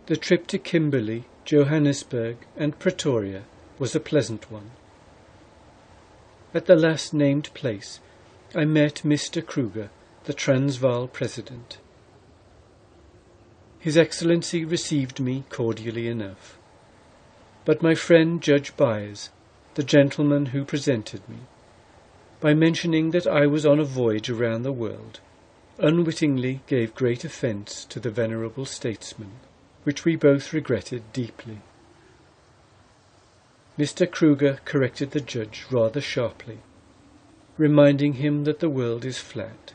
The trip to Kimberley, Johannesburg and Pretoria was a pleasant one. At the last named place I met Mr. Kruger, the Transvaal President. His Excellency received me cordially enough, but my friend Judge Byers, the gentleman who presented me, by mentioning that I was on a voyage around the world, unwittingly gave great offence to the venerable statesman, which we both regretted deeply. Mr. Kruger corrected the judge rather sharply, reminding him that the world is flat.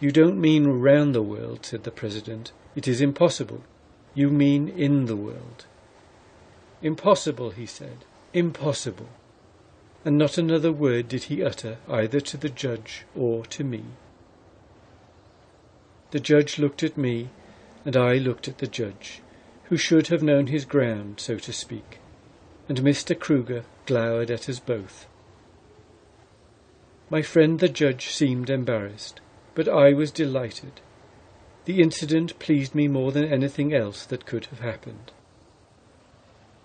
"You don't mean round the world," said the President. "It is impossible. You mean in the world." "Impossible," he said, "impossible." And not another word did he utter either to the judge or to me. The judge looked at me, and I looked at the judge, who should have known his ground, so to speak, and Mr. Kruger glowered at us both. My friend the judge seemed embarrassed, but I was delighted. The incident pleased me more than anything else that could have happened.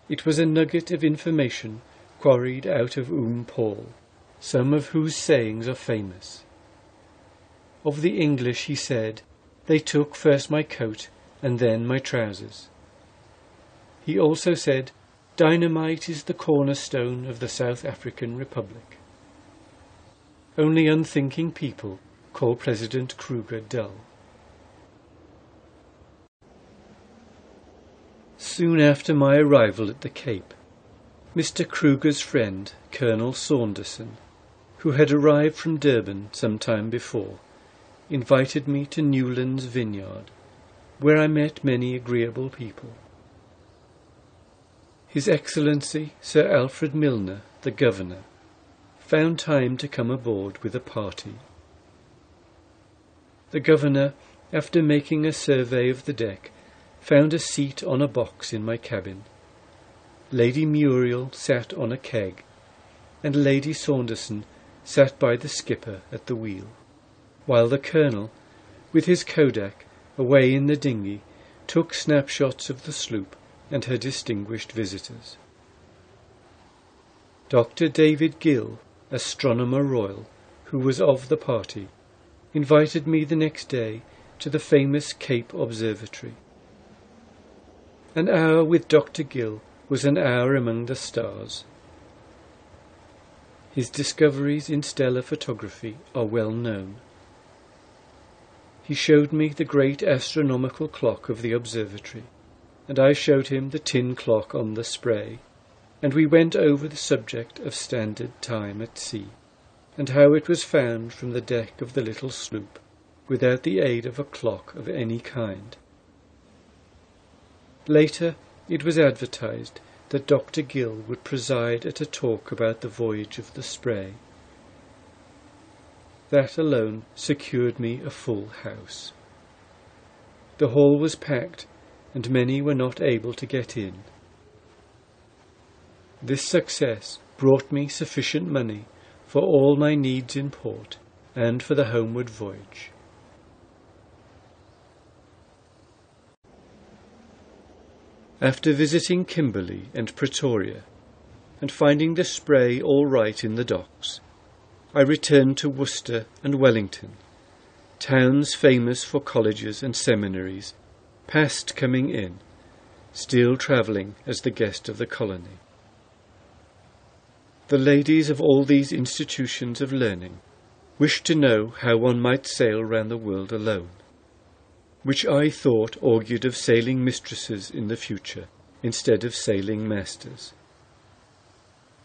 It was a nugget of information quarried out of Paul, some of whose sayings are famous. Of the English he said, "They took first my coat and then my trousers." He also said, "Dynamite is the cornerstone of the South African Republic." Only unthinking people call President Kruger dull. Soon after my arrival at the Cape, Mr. Kruger's friend, Colonel Saunderson, who had arrived from Durban some time before, invited me to Newland's vineyard, where I met many agreeable people. His Excellency Sir Alfred Milner, the Governor, found time to come aboard with a party. The Governor, after making a survey of the deck, found a seat on a box in my cabin. Lady Muriel sat on a keg, and Lady Saunderson sat by the skipper at the wheel, while the Colonel, with his kodak away in the dinghy, took snapshots of the sloop and her distinguished visitors. Dr. David Gill, Astronomer Royal, who was of the party, invited me the next day to the famous Cape Observatory. An hour with Dr. Gill was an hour among the stars. His discoveries in stellar photography are well known. He showed me the great astronomical clock of the observatory, and I showed him the tin clock on the Spray, and we went over the subject of standard time at sea, and how it was found from the deck of the little sloop, without the aid of a clock of any kind. Later it was advertised that Dr. Gill would preside at a talk about the voyage of the Spray. That alone secured me a full house. The hall was packed, and many were not able to get in. This success brought me sufficient money for all my needs in port and for the homeward voyage. After visiting Kimberley and Pretoria, and finding the Spray all right in the docks, I returned to Worcester and Wellington, towns famous for colleges and seminaries, past coming in, still travelling as the guest of the colony. The ladies of all these institutions of learning wished to know how one might sail round the world alone, which I thought augured of sailing mistresses in the future, instead of sailing masters.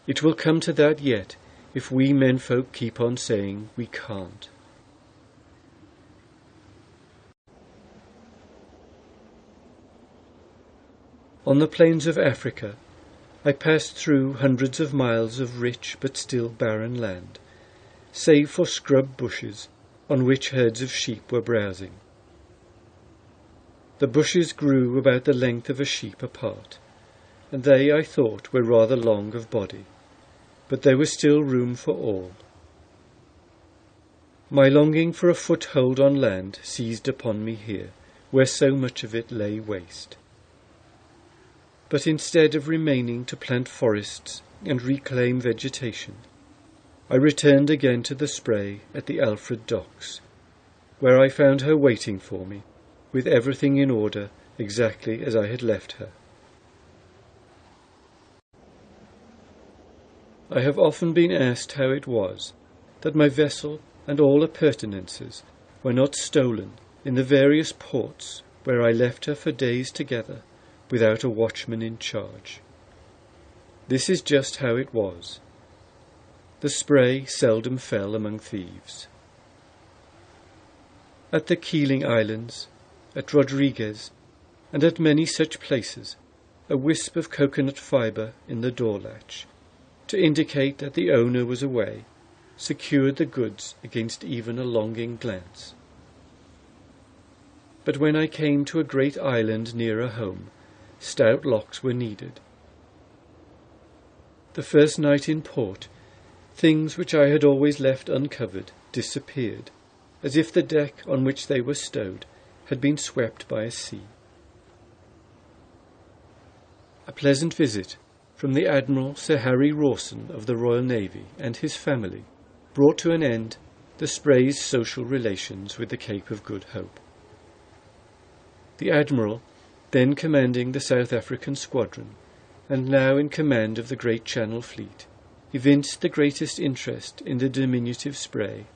It will come to that yet, if we menfolk keep on saying we can't. On the plains of Africa, I passed through hundreds of miles of rich but still barren land, save for scrub bushes on which herds of sheep were browsing. The bushes grew about the length of a sheep apart, and they, I thought, were rather long of body, but there was still room for all. My longing for a foothold on land seized upon me here, where so much of it lay waste. But instead of remaining to plant forests and reclaim vegetation, I returned again to the Spray at the Alfred docks, where I found her waiting for me, with everything in order exactly as I had left her. I have often been asked how it was that my vessel and all appurtenances were not stolen in the various ports where I left her for days together without a watchman in charge. This is just how it was. The Spray seldom fell among thieves. At the Keeling Islands, at Rodriguez, and at many such places, a wisp of coconut fibre in the door latch, to indicate that the owner was away, secured the goods against even a longing glance. But when I came to a great island nearer home, stout locks were needed. The first night in port, things which I had always left uncovered disappeared, as if the deck on which they were stowed had been swept by a sea. A pleasant visit from the Admiral Sir Harry Rawson of the Royal Navy and his family brought to an end the Spray's social relations with the Cape of Good Hope. The Admiral, then commanding the South African squadron, and now in command of the great Channel Fleet, evinced the greatest interest in the diminutive Spray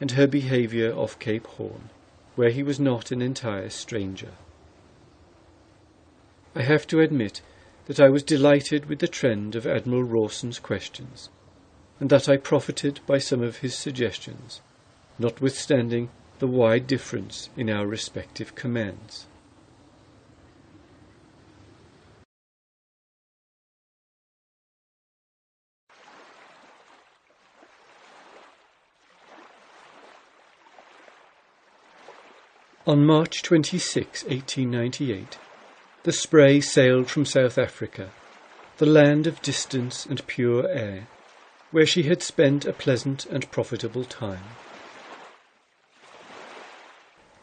and her behaviour off Cape Horn, where he was not an entire stranger. I have to admit that I was delighted with the trend of Admiral Rawson's questions, and that I profited by some of his suggestions, notwithstanding the wide difference in our respective commands. On March 26, 1898, the Spray sailed from South Africa, the land of distance and pure air, where she had spent a pleasant and profitable time.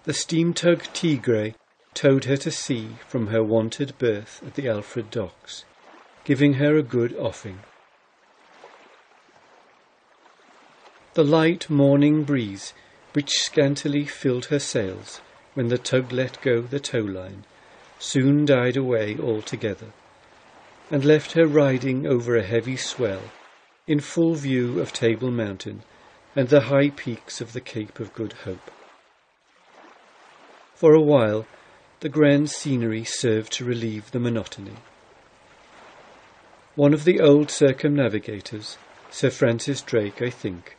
The steam-tug Tigre towed her to sea from her wonted berth at the Alfred docks, giving her a good offing. The light morning breeze, which scantily filled her sails when the tug let go the tow-line, soon died away altogether, and left her riding over a heavy swell, in full view of Table Mountain and the high peaks of the Cape of Good Hope. For a while, the grand scenery served to relieve the monotony. One of the old circumnavigators, Sir Francis Drake, I think,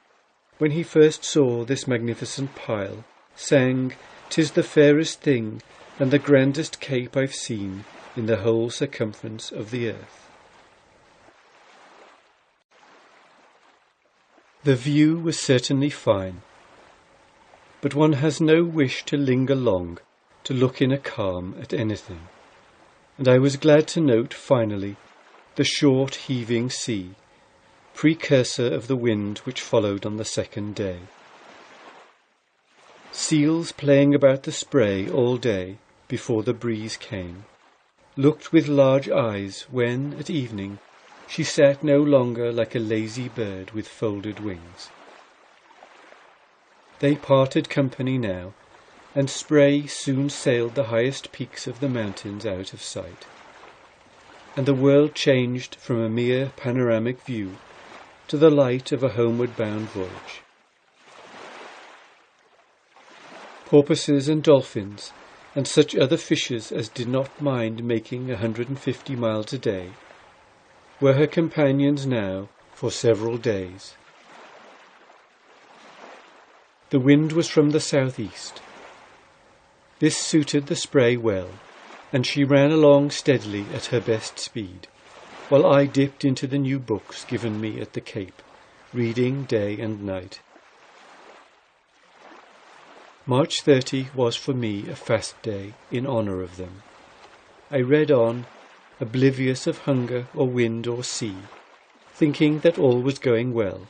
when he first saw this magnificent pile, sang, "'Tis the fairest thing and the grandest cape I've seen in the whole circumference of the earth." The view was certainly fine, but one has no wish to linger long to look in a calm at anything, and I was glad to note finally the short heaving sea, precursor of the wind which followed on the second day. Seals playing about the Spray all day before the breeze came, looked with large eyes when, at evening, she sat no longer like a lazy bird with folded wings. They parted company now, and Spray soon sailed the highest peaks of the mountains out of sight, and the world changed from a mere panoramic view to the light of a homeward-bound voyage. Porpoises and dolphins, and such other fishes as did not mind making 150 miles a day, were her companions now for several days. The wind was from the southeast. This suited the Spray well, and she ran along steadily at her best speed, while I dipped into the new books given me at the Cape, reading day and night. March 30 was for me a fast day in honour of them. I read on, oblivious of hunger or wind or sea, thinking that all was going well,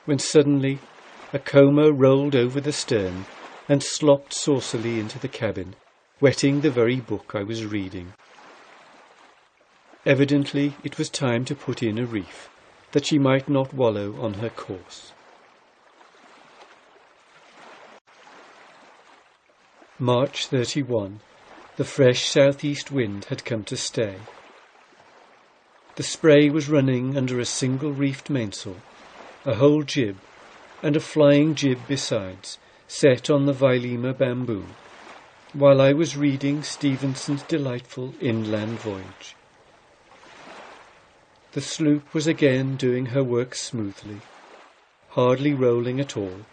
when suddenly a comber rolled over the stern and slopped saucily into the cabin, wetting the very book I was reading. Evidently it was time to put in a reef, that she might not wallow on her course. March 31. The fresh southeast wind had come to stay. The Spray was running under a single reefed mainsail, a whole jib, and a flying jib besides, set on the Vailima bamboo, while I was reading Stevenson's delightful inland voyage. The sloop was again doing her work smoothly, hardly rolling at all,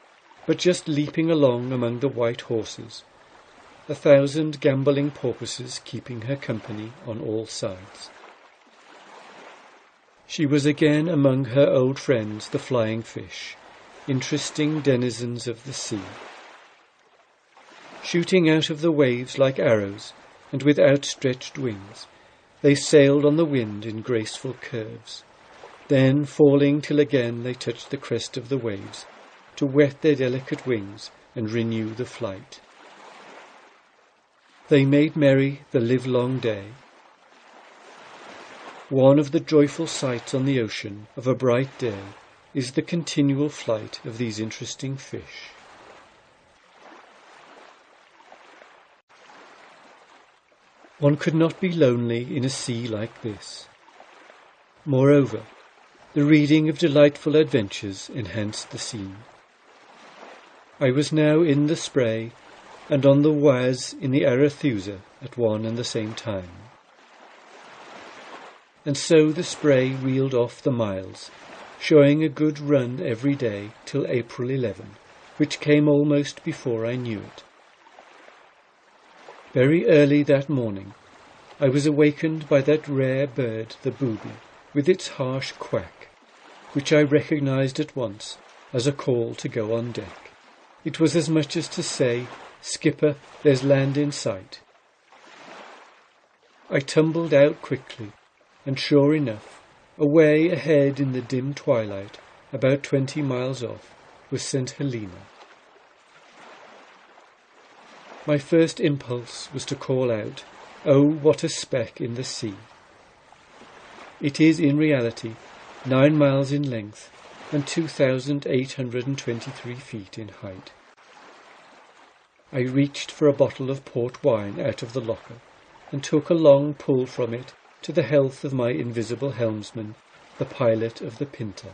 but just leaping along among the white horses, 1,000 gambolling porpoises keeping her company on all sides. She was again among her old friends, the flying fish, interesting denizens of the sea. Shooting out of the waves like arrows, and with outstretched wings, they sailed on the wind in graceful curves, then falling till again they touched the crest of the waves, to wet their delicate wings and renew the flight. They made merry the livelong day. One of the joyful sights on the ocean of a bright day is the continual flight of these interesting fish. One could not be lonely in a sea like this. Moreover, the reading of delightful adventures enhanced the scene. I was now in the Spray and on the Oise in the Arethusa at one and the same time. And so the Spray reeled off the miles, showing a good run every day till April 11, which came almost before I knew it. Very early that morning I was awakened by that rare bird, the booby, with its harsh quack, which I recognized at once as a call to go on deck. It was as much as to say, "Skipper, there's land in sight." I tumbled out quickly, and sure enough, away ahead in the dim twilight, about 20 miles off, was St Helena. My first impulse was to call out, "Oh, what a speck in the sea!" It is in reality 9 miles in length and 2,823 feet in height. I reached for a bottle of port wine out of the locker and took a long pull from it to the health of my invisible helmsman, the pilot of the Pinta.